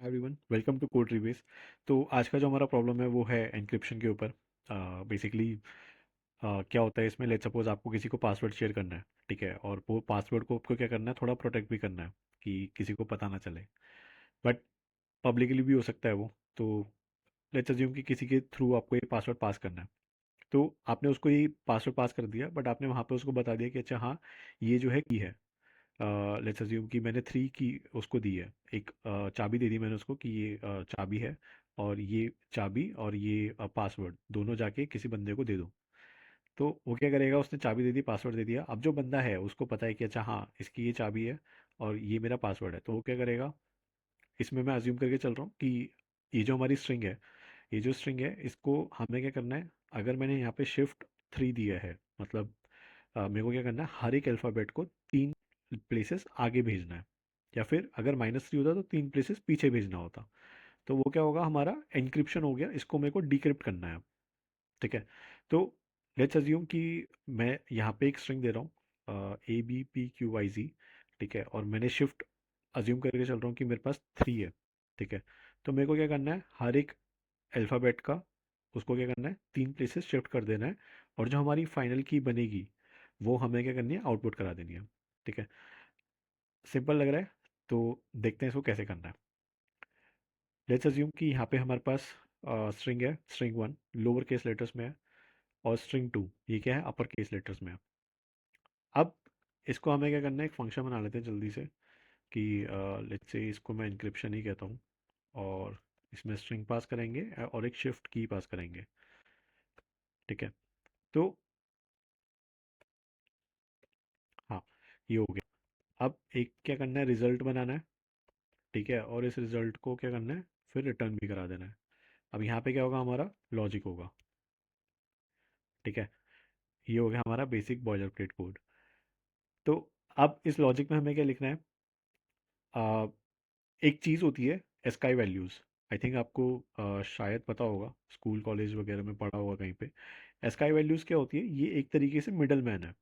Everyone welcome to code रिवेज। तो आज का जो हमारा प्रॉब्लम है वो है एन्क्रिप्शन के ऊपर। बेसिकली क्या होता है इसमें, लेट सपोज आपको किसी को पासवर्ड शेयर करना है। ठीक है, और वो पासवर्ड को आपको क्या करना है, थोड़ा प्रोटेक्ट भी करना है कि किसी को पता ना चले। बट पब्लिकली भी हो सकता है वो। तो लेट्स अज्यूम कि किसी के थ्रू आपको ये पासवर्ड पास करना है। तो आपने उसको ये पासवर्ड पास कर दिया, बट आपने वहाँ पे उसको बता दिया कि अच्छा हाँ, ये जो है की है। लेट्स अज्यूम कि मैंने 3 की उसको दी है, एक चाबी दे दी मैंने उसको कि ये चाबी है, और ये चाबी और ये पासवर्ड दोनों जाके किसी बंदे को दे दो। तो वो क्या करेगा, उसने चाबी दे दी, पासवर्ड दे दिया। अब जो बंदा है उसको पता है कि अच्छा हाँ, इसकी ये चाबी है और ये मेरा पासवर्ड है। तो वो क्या करेगा, इसमें मैं अज्यूम करके चल रहा हूँ कि ये जो हमारी स्ट्रिंग है, ये जो स्ट्रिंग है इसको हमें क्या करना है। अगर मैंने यहाँ पे शिफ्ट 3 दिया है, मतलब मेरे को क्या करना है, हर एक अल्फ़ाबेट को 3 प्लेसेस आगे भेजना है, या फिर अगर -3 होता तो 3 प्लेसेस पीछे भेजना होता। तो वो क्या होगा, हमारा एन्क्रिप्शन हो गया। इसको मेरे को डिक्रिप्ट करना है। ठीक है। तो लेट्स अज्यूम कि मैं यहाँ पे एक स्ट्रिंग दे रहा हूँ, ABPQYZ। ठीक है, और मैंने शिफ्ट अज्यूम करके चल रहा हूँ कि मेरे पास 3 है। ठीक है। तो मेरे को क्या करना है, हर एक अल्फ़ाबेट का उसको क्या करना है, 3 प्लेसेस शिफ्ट कर देना है। और जो हमारी फाइनल की बनेगी वो हमें क्या करनी है, आउटपुट करा देनी है। ठीक है। सिंपल लग रहा है। तो देखते हैं इसको कैसे करना है। लेट्स अज्यूम कि यहाँ पे हमारे पास स्ट्रिंग है, स्ट्रिंग 1 लोअर केस लेटर्स में है, और स्ट्रिंग 2 ये क्या है, अपर केस लेटर्स में है। अब इसको हमें क्या करना है, एक फंक्शन बना लेते हैं जल्दी से कि लेट्स से इसको मैं इंक्रिप्शन ही कहता हूँ। और इसमें स्ट्रिंग पास करेंगे और एक शिफ्ट की पास करेंगे। ठीक है। तो हाँ, ये हो गया। अब एक क्या करना है, रिजल्ट बनाना है। ठीक है, और इस रिजल्ट को क्या करना है, फिर रिटर्न भी करा देना है। अब यहाँ पे क्या होगा, हमारा लॉजिक होगा। ठीक है। ये हो गया हमारा बेसिक बॉयलर प्लेट कोड। तो अब इस लॉजिक में हमें क्या लिखना है, आ, एक चीज़ होती है एस्काई वैल्यूज़। आई थिंक आपको शायद पता होगा, स्कूल कॉलेज वगैरह में पढ़ा होगा कहीं पे। एस्काई वैल्यूज़ क्या होती है, ये एक तरीके से मिडल मैन है।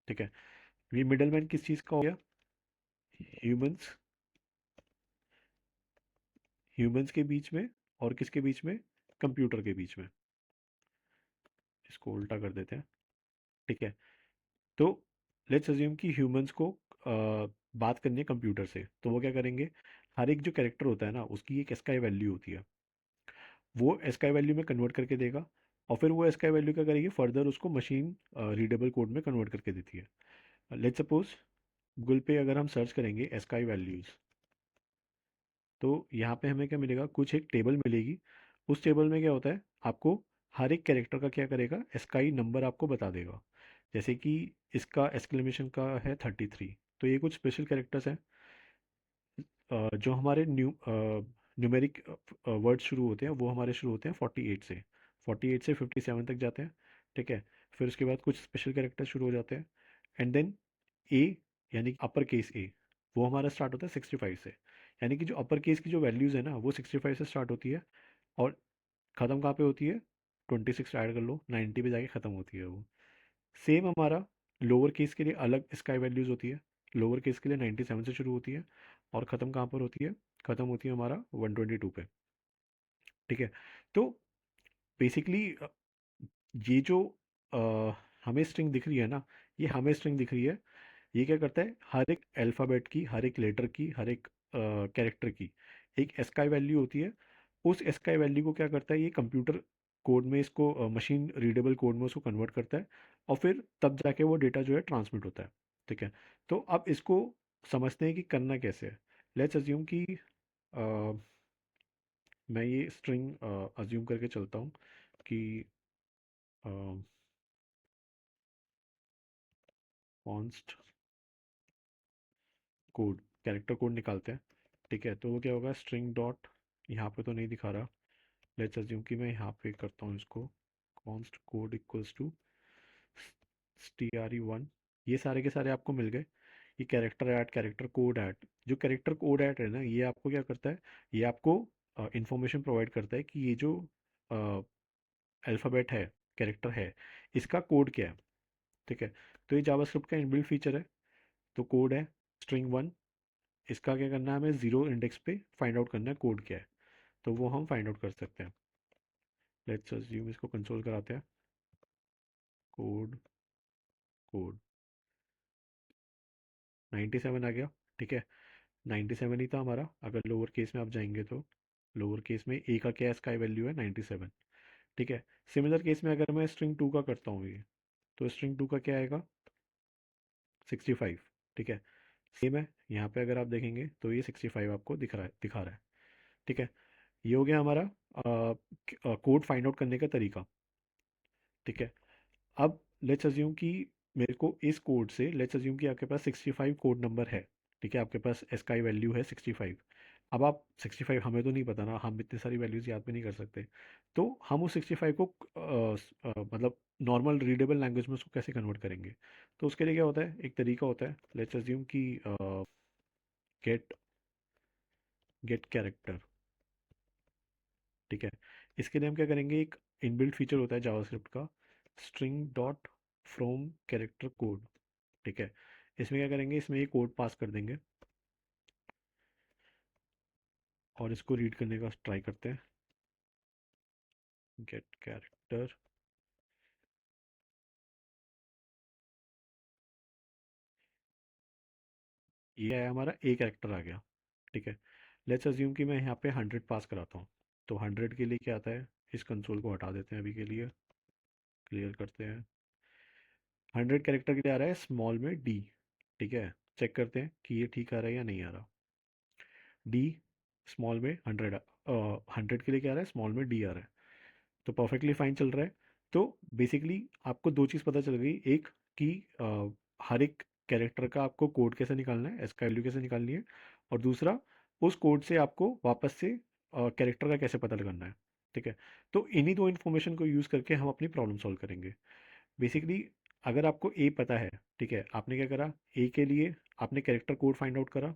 ठीक है। ये मिडल मैन किस चीज़ का हो गया, ह्यूमंस, ह्यूमंस के बीच में, और किसके बीच में, कंप्यूटर के बीच में। इसको उल्टा कर देते हैं। ठीक है। तो लेट्स अज्यूम कि ह्यूमंस को बात करनी है कंप्यूटर से, तो वो क्या करेंगे, हर एक जो कैरेक्टर होता है ना, उसकी एक एसकाई वैल्यू होती है। वो एसकाई वैल्यू में कन्वर्ट करके देगा, और फिर वो एसकाई वैल्यू क्या करेगी, फर्दर उसको मशीन रीडेबल कोड में कन्वर्ट करके देती है। लेट्स सपोज गूगल पे अगर हम सर्च करेंगे एसकाई वैल्यूज़, तो यहाँ पे हमें क्या मिलेगा, कुछ एक टेबल मिलेगी। उस टेबल में क्या होता है, आपको हर एक कैरेक्टर का क्या करेगा, एस्काई नंबर आपको बता देगा। जैसे कि इसका एक्सक्लेमेशन का है 33। तो ये कुछ स्पेशल कैरेक्टर्स हैं। जो हमारे न्यूमेरिक वर्ड शुरू होते हैं, वो हमारे शुरू होते हैं 48 से। 48 से 57 तक जाते हैं। ठीक है। फिर उसके बाद कुछ स्पेशल कैरेक्टर शुरू हो जाते हैं। एंड देन ए, यानी अपर केस ए, वो हमारा स्टार्ट होता है 65 से। यानी कि जो अपर केस की जो वैल्यूज़ है ना, वो 65 से स्टार्ट होती है, और ख़त्म कहाँ पे होती है, 26 ऐड कर लो, 90 पे जाके ख़त्म होती है वो। सेम हमारा लोअर केस के लिए अलग स्काई वैल्यूज़ होती है। लोअर केस के लिए 97 से शुरू होती है, और ख़त्म कहाँ पर होती है, ख़त्म होती है हमारा 122 पे। ठीक है। तो बेसिकली ये जो हमें स्ट्रिंग दिख रही है ना, ये हमें स्ट्रिंग दिख रही है। ये क्या करता है, हर एक अल्फ़ाबेट की, हर एक लेटर की, हर एक कैरेक्टर की एक एस्काई वैल्यू होती है। उस एस्काई वैल्यू को क्या करता है, ये कंप्यूटर कोड में, इसको मशीन रीडेबल कोड में उसको कन्वर्ट करता है, और फिर तब जाके वो डेटा जो है ट्रांसमिट होता है। ठीक है। तो अब इसको समझते हैं कि करना कैसे है। लेट्स अज्यूम कि अ, मैं ये स्ट्रिंग अज्यूम करके चलता हूँ कि कॉन्स्ट कोड, कैरेक्टर कोड निकालते हैं। ठीक है। तो वो क्या होगा, स्ट्रिंग डॉट, यहाँ पे तो नहीं दिखा रहा। लेट्स अज्यूम कि मैं यहाँ पे करता हूँ इसको, const code equals to stre1। ये सारे के सारे आपको मिल गए। ये character add, character code add, जो कैरेक्टर कोड ऐड है ना, ये आपको क्या करता है, ये आपको इंफॉर्मेशन प्रोवाइड करता है कि ये जो अल्फ़ाबेट है, कैरेक्टर है, इसका कोड क्या है। ठीक है। तो ये जावास्क्रिप्ट का इनबिल्ट फीचर है। तो कोड है string 1, इसका क्या करना है, हमें ज़ीरो इंडेक्स पे फाइंड आउट करना है कोड क्या है। तो वो हम फाइंड आउट कर सकते हैं। लेट्स अज्यूम इसको कंसोल कराते हैं। कोड कोड 97 आ गया। ठीक है, 97 ही था हमारा। अगर लोअर केस में आप जाएंगे तो लोअर केस में ए का क्या है, इसका वैल्यू है 97। ठीक है, सिमिलर केस में अगर मैं स्ट्रिंग टू का करता हूँ ये, तो स्ट्रिंग टू का क्या आएगा, 65। ठीक है, सेम है यहाँ पे अगर आप देखेंगे तो ये 65 आपको दिखा रहा है। ठीक है, ये हो गया हमारा कोड फाइंड आउट करने का तरीका। ठीक है, अब लेट्स अज्यूम कि मेरे को इस कोड से, लेट्स अज्यूम कि आपके पास 65 कोड नंबर है। ठीक है, आपके पास एस का वैल्यू है 65। अब आप 65, हमें तो नहीं पता ना, हम इतनी सारी वैल्यूज़ याद भी नहीं कर सकते। तो हम उस 65 को मतलब नॉर्मल रीडेबल लैंग्वेज में उसको कैसे कन्वर्ट करेंगे। तो उसके लिए क्या होता है, एक तरीका होता है। लेट्स अज्यूम कि गेट गेट कैरेक्टर। ठीक है, इसके लिए हम क्या करेंगे, एक इनबिल्ट फीचर होता है जावास्क्रिप्ट का, string dot from character code. ठीक है, इसमें क्या करेंगे, इसमें ये कोड पास कर देंगे और इसको रीड करने का ट्राई करते हैं। गेट कैरेक्टर, ये है हमारा ए कैरेक्टर आ गया। ठीक है, लेट्स अज्यूम कि मैं यहाँ पे 100 पास कराता हूँ। तो 100 के लिए क्या आता है, इस कंसोल को हटा देते हैं अभी के लिए, क्लियर करते हैं। 100 कैरेक्टर के लिए आ रहा है स्मॉल में डी। ठीक है, चेक करते हैं कि ये ठीक आ रहा है या नहीं आ रहा। डी स्मॉल में 100, 100 के लिए क्या आ रहा है, स्मॉल में डी आ रहा है। तो परफेक्टली फाइन चल रहा है। तो बेसिकली आपको दो चीज़ पता चल गई, एक कि हर एक कैरेक्टर का आपको कोड कैसे निकालना है, एस का वैल्यू कैसे निकालनी है, और दूसरा उस कोड से आपको वापस से कैरेक्टर का कैसे पता लगाना है। ठीक है, तो इन्हीं दो इन्फॉर्मेशन को यूज़ करके हम अपनी प्रॉब्लम सॉल्व करेंगे। बेसिकली अगर आपको ए पता है, ठीक है, आपने क्या करा, ए के लिए आपने कैरेक्टर कोड फाइंड आउट करा,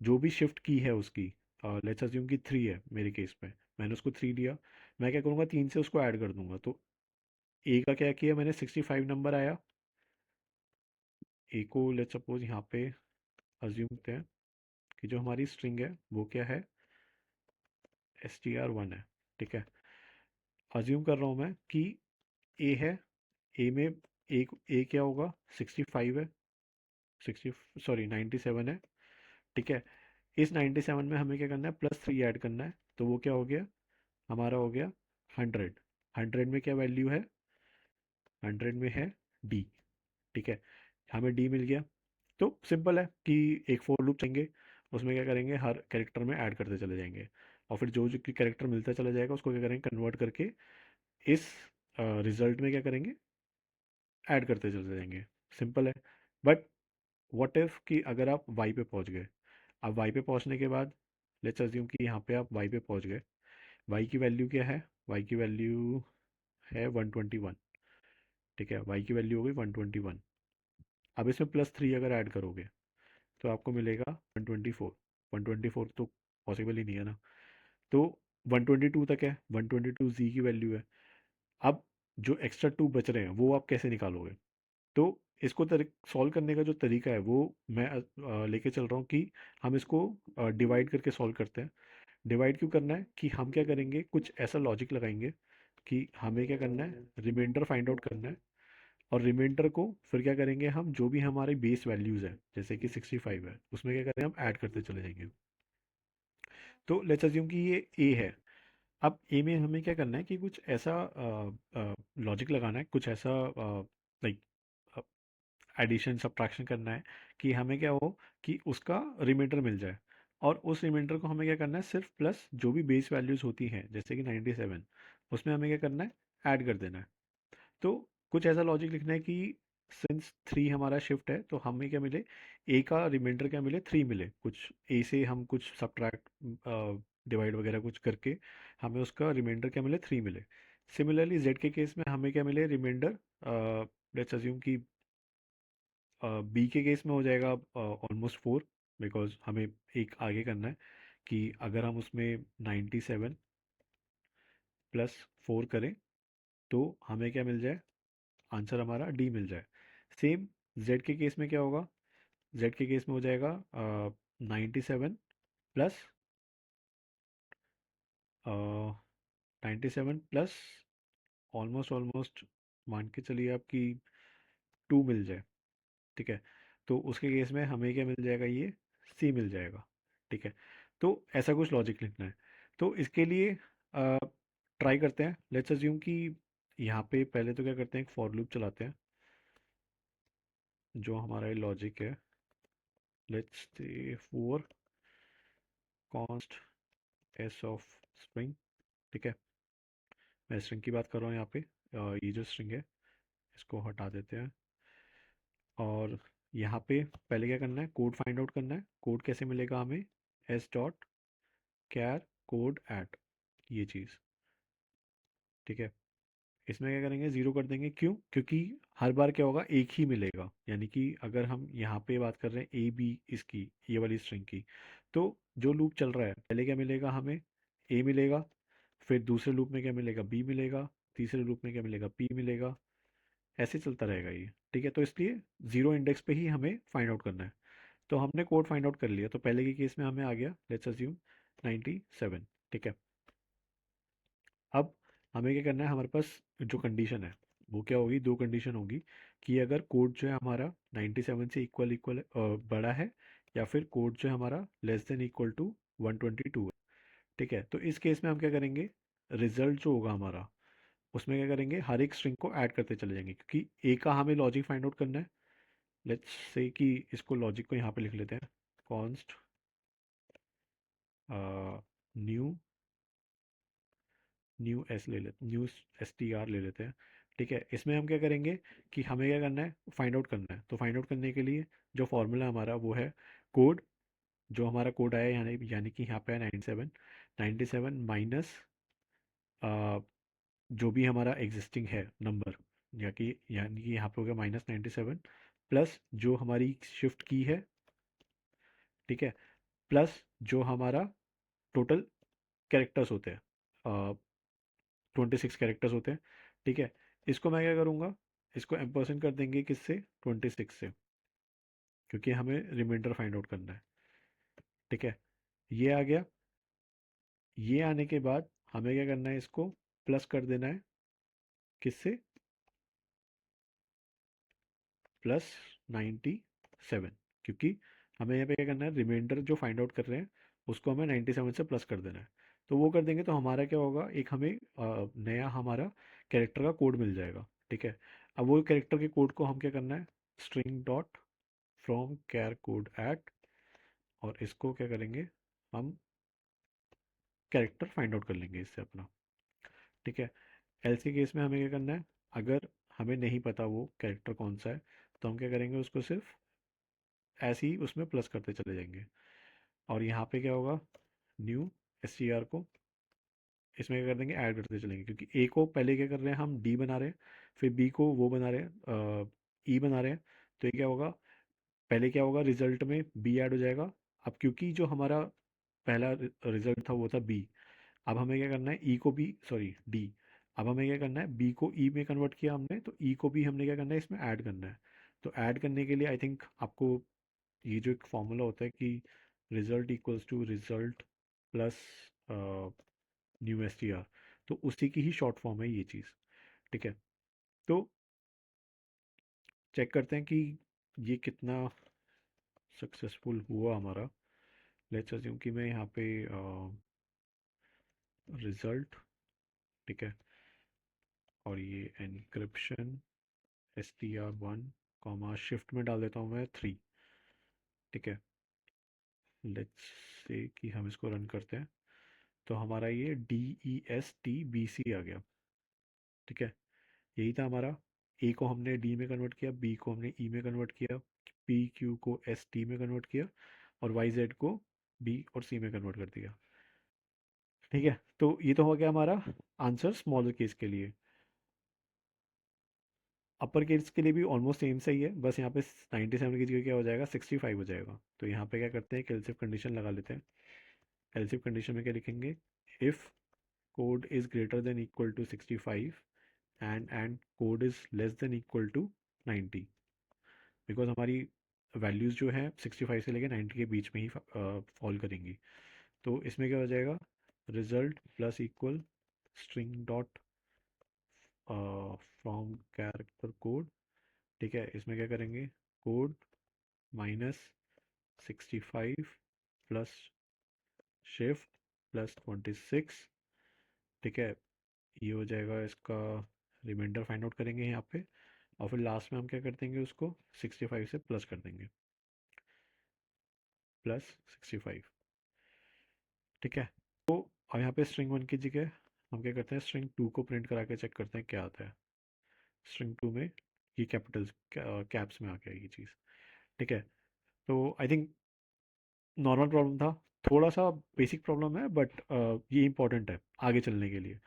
जो भी शिफ्ट की है उसकी, लेट्स अज्यूम कि 3 है मेरे केस में, मैंने उसको 3 लिया। मैं क्या करूँगा, 3 से उसको ऐड कर दूंगा। तो ए का क्या किया मैंने, 65 नंबर आया। ए को लेट्स सपोज यहाँ पे अज्यूम करते हैं कि जो हमारी स्ट्रिंग है वो क्या है, str1 है। ठीक है, अज्यूम कर रहा हूँ मैं कि ए है, ए में ए क्या होगा, 65 है, 60 सॉरी 97 है। ठीक है, इस 97 में हमें क्या करना है, +3 ऐड करना है। तो वो क्या हो गया, हमारा हो गया 100। 100 में क्या वैल्यू है, 100 में है डी। ठीक है, हमें डी मिल गया। तो सिंपल है कि एक फॉर लूप चाहेंगे, उसमें क्या करेंगे, हर कैरेक्टर में ऐड करते चले जाएंगे, और फिर जो जो कैरेक्टर मिलता चला जाएगा उसको क्या करेंगे, कन्वर्ट करके इस रिजल्ट में क्या करेंगे, ऐड करते चले जाएंगे। सिंपल है। बट व्हाट इफ कि अगर आप वाई पे पहुंच गए, अब वाई पे पहुंचने के बाद लेट्स अज्यूम कि यहाँ पे आप वाई पे पहुंच गए। वाई की वैल्यू क्या है, वाई की वैल्यू है 121। ठीक है, वाई की वैल्यू हो गई 121। अब इसमें +3 अगर ऐड करोगे तो आपको मिलेगा 124। 124 तो पॉसिबल ही नहीं है ना। तो 122 तक है, 122 जी की वैल्यू है। अब जो एक्स्ट्रा 2 बच रहे हैं वो आप कैसे निकालोगे। तो इसको सॉल्व करने का जो तरीका है वो मैं लेके चल रहा हूँ कि हम इसको डिवाइड करके सॉल्व करते हैं। डिवाइड क्यों करना है कि हम क्या करेंगे, कुछ ऐसा लॉजिक लगाएंगे कि हमें क्या करना है, रिमाइंडर फाइंड आउट करना है। और रिमाइंडर को फिर क्या करेंगे, हम जो भी हमारे बेस वैल्यूज़ है जैसे कि 65 है, उसमें क्या करेंगे, हम ऐड करते चले जाएंगे। तो लेट्स अज्यूम कि ये ए है। अब ए में हमें क्या करना है कि कुछ ऐसा लॉजिक लगाना है, कुछ ऐसा लाइक एडिशन सब्ट्रैक्शन करना है कि हमें क्या हो कि उसका रिमाइंडर मिल जाए। और उस रिमाइंडर को हमें क्या करना है, सिर्फ प्लस जो भी बेस वैल्यूज़ होती हैं जैसे कि 97, उसमें हमें क्या करना है, ऐड कर देना है। तो कुछ ऐसा लॉजिक लिखना है कि सिंस 3 हमारा शिफ्ट है तो हमें क्या मिले, ए का रिमाइंडर क्या मिले, 3 मिले। कुछ ए से हम कुछ सब्ट्रैक्ट डिवाइड वगैरह कुछ करके हमें उसका रिमाइंडर क्या मिले, 3 मिले। सिमिलरली जेड के केस में हमें क्या मिले, रिमाइंडर लेट्स अज्यूम कि बी के केस में हो जाएगा ऑलमोस्ट 4, बिकॉज हमें एक आगे करना है कि अगर हम उसमें 97 +4 करें तो हमें क्या मिल जाए, आंसर हमारा डी मिल जाए। सेम जेड के केस में क्या होगा, जेड के केस में हो जाएगा 97 प्लस 97 प्लस ऑलमोस्ट ऑलमोस्ट मान के चलिए आपकी 2 मिल जाए, ठीक है। तो उसके केस में हमें क्या मिल जाएगा, ये सी मिल जाएगा, ठीक है। तो ऐसा कुछ लॉजिक लिखना है। तो इसके लिए ट्राई करते हैं, लेट्स अज्यूम कि यहाँ पे पहले तो क्या करते हैं, एक फॉर लूप चलाते हैं। जो हमारा ये लॉजिक है, let's say for const S of spring, ठीक है। मैं स्ट्रिंग की बात कर रहा हूँ यहाँ पे। ये जो स्ट्रिंग है इसको हटा देते हैं। और यहाँ पे पहले क्या करना है, कोड फाइंड आउट करना है। कोड कैसे मिलेगा हमें, S dot char code at, ये चीज़, ठीक है। इसमें क्या करेंगे, ज़ीरो कर देंगे, क्यों, क्योंकि हर बार क्या होगा, एक ही मिलेगा। यानी कि अगर हम यहाँ पे बात कर रहे हैं ए बी, इसकी ये वाली स्ट्रिंग की, तो जो लूप चल रहा है पहले क्या मिलेगा हमें, ए मिलेगा। फिर दूसरे लूप में क्या मिलेगा, बी मिलेगा। तीसरे लूप में क्या मिलेगा, पी मिलेगा। ऐसे चलता रहेगा ये, ठीक है। तो इसलिए ज़ीरो इंडेक्स पे ही हमें फाइंड आउट करना है। तो हमने कोड फाइंड आउट कर लिया, तो पहले के केस में हमें आ गया, लेट्स अज्यूम 97, ठीक है। अब हमें क्या करना है, हमारे पास जो कंडीशन है वो क्या होगी, दो कंडीशन होगी, कि अगर कोड जो है हमारा 97 से इक्वल इक्वल बड़ा है, या फिर कोड जो है हमारा लेस देन इक्वल टू 122 है, ठीक है। तो इस केस में हम क्या करेंगे, रिजल्ट जो होगा हमारा, उसमें क्या करेंगे, हर एक स्ट्रिंग को ऐड करते चले जाएंगे, क्योंकि ए का हमें लॉजिक फाइंड आउट करना है। लेट्स से कि इसको लॉजिक को यहाँ पे लिख लेते हैं, कॉन्स्ट न्यू न्यू एस ले लेते, न्यू एस टी आर ले लेते हैं, ठीक है। इसमें हम क्या करेंगे कि हमें क्या करना है, फाइंड आउट करना है। तो फाइंड आउट करने के लिए जो फॉर्मूला हमारा वो है, कोड, जो हमारा कोड आया यानी यानी कि यहाँ पे है 97, 97 माइनस जो भी हमारा एग्जिस्टिंग है नंबर, या कि यानी कि यहाँ पे हो गया -97, प्लस जो हमारी शिफ्ट की है, ठीक है, प्लस जो हमारा टोटल कैरेक्टर्स होते हैं, 26 कैरेक्टर्स होते हैं, ठीक है। इसको मैं क्या करूँगा, इसको एम्परसेंड कर देंगे किससे, 26 से, क्योंकि हमें रिमाइंडर फाइंड आउट करना है, ठीक है। ये आ गया। ये आने के बाद हमें क्या करना है, इसको प्लस कर देना है किससे, +97, क्योंकि हमें यहाँ पे क्या करना है, रिमाइंडर जो फाइंड आउट कर रहे हैं उसको हमें 97 से प्लस कर देना है। तो वो कर देंगे तो हमारा क्या होगा, एक हमें नया हमारा कैरेक्टर का कोड मिल जाएगा, ठीक है। अब वो कैरेक्टर के कोड को हम क्या करना है, string dot from char code at, और इसको क्या करेंगे, हम कैरेक्टर फाइंड आउट कर लेंगे इससे अपना, ठीक है। एल्स के केस में हमें क्या करना है, अगर हमें नहीं पता वो कैरेक्टर कौन सा है, तो हम क्या करेंगे, उसको सिर्फ ऐसे ही उसमें प्लस करते चले जाएंगे। और यहाँ पे क्या होगा, न्यू एस टी आर को इसमें क्या कर देंगे, ऐड करते चलेंगे, क्योंकि ए को पहले क्या कर रहे हैं, हम डी बना रहे हैं, फिर बी को वो बना रहे हैं, ई बना रहे हैं। तो ये क्या होगा, पहले क्या होगा, रिजल्ट में बी ऐड हो जाएगा। अब क्योंकि जो हमारा पहला रिजल्ट था वो था बी, अब हमें क्या करना है, ई को भी, सॉरी डी, अब हमें क्या करना है, बी को ई में कन्वर्ट किया हमने, तो ई को भी हमने क्या करना है, इसमें ऐड करना है। तो ऐड करने के लिए आई थिंक आपको ये जो एक फॉर्मूला होता है कि result equals to result plus new S T R, तो उसी की ही शॉर्ट फॉर्म है ये चीज़, ठीक है। तो चेक करते हैं कि ये कितना सक्सेसफुल हुआ हमारा। लेट्स अज्यूम कि मैं यहाँ पे रिजल्ट, ठीक है, और ये एनक्रिप्शन str1 कॉमा शिफ्ट में डाल देता हूँ मैं 3, ठीक है। लेट्स से कि हम इसको रन करते हैं, तो हमारा ये DESTBC आ गया, ठीक है। यही था हमारा, ए को हमने डी में कन्वर्ट किया, बी को हमने ई में कन्वर्ट किया, पी क्यू को एस टी में कन्वर्ट किया, और वाई जेड को बी और सी में कन्वर्ट कर दिया, ठीक है। तो ये तो हो गया हमारा आंसर स्मॉलर केस के लिए। अपर केस के लिए भी ऑलमोस्ट सेम सही है, बस यहाँ पे 97 की जगह क्या हो जाएगा, 65 हो जाएगा। तो यहाँ पे क्या करते हैं, एक एल्सिफ कंडीशन लगा लेते हैं। एल्सिफ कंडीशन में क्या लिखेंगे, if code is greater than equal to 65 and code is less than equal to 90, because हमारी वैल्यूज़ जो हैं 65 से लेकर 90 के बीच में ही फॉल करेंगी। तो इसमें क्या हो जाएगा, result plus equal string dot from character code. ठीक है, इसमें क्या करेंगे, code minus 65 plus shift plus 26। ठीक है, ये हो जाएगा इसका, रिमाइंडर फाइंड आउट करेंगे यहाँ पे, और फिर लास्ट में हम क्या कर देंगे, उसको 65 से प्लस कर देंगे, प्लस 65। ठीक है, तो और यहाँ पे स्ट्रिंग वन की जगह हम क्या करते हैं, स्ट्रिंग टू को प्रिंट करा के चेक करते हैं क्या आता है। स्ट्रिंग टू में ये कैपिटल्स कैप्स में आ गया ये चीज़। ठीक है, तो आई थिंक नॉर्मल प्रॉब्लम था, थोड़ा सा बेसिक प्रॉब्लम है, बट ये इंपॉर्टेंट है आगे चलने के लिए।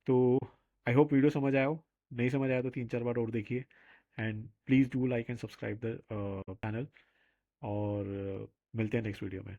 तो आई होप वीडियो समझ आया हो, नहीं समझ आया तो 3-4 बार और देखिए, and please do like and subscribe the channel, और मिलते हैं नेक्स्ट वीडियो में।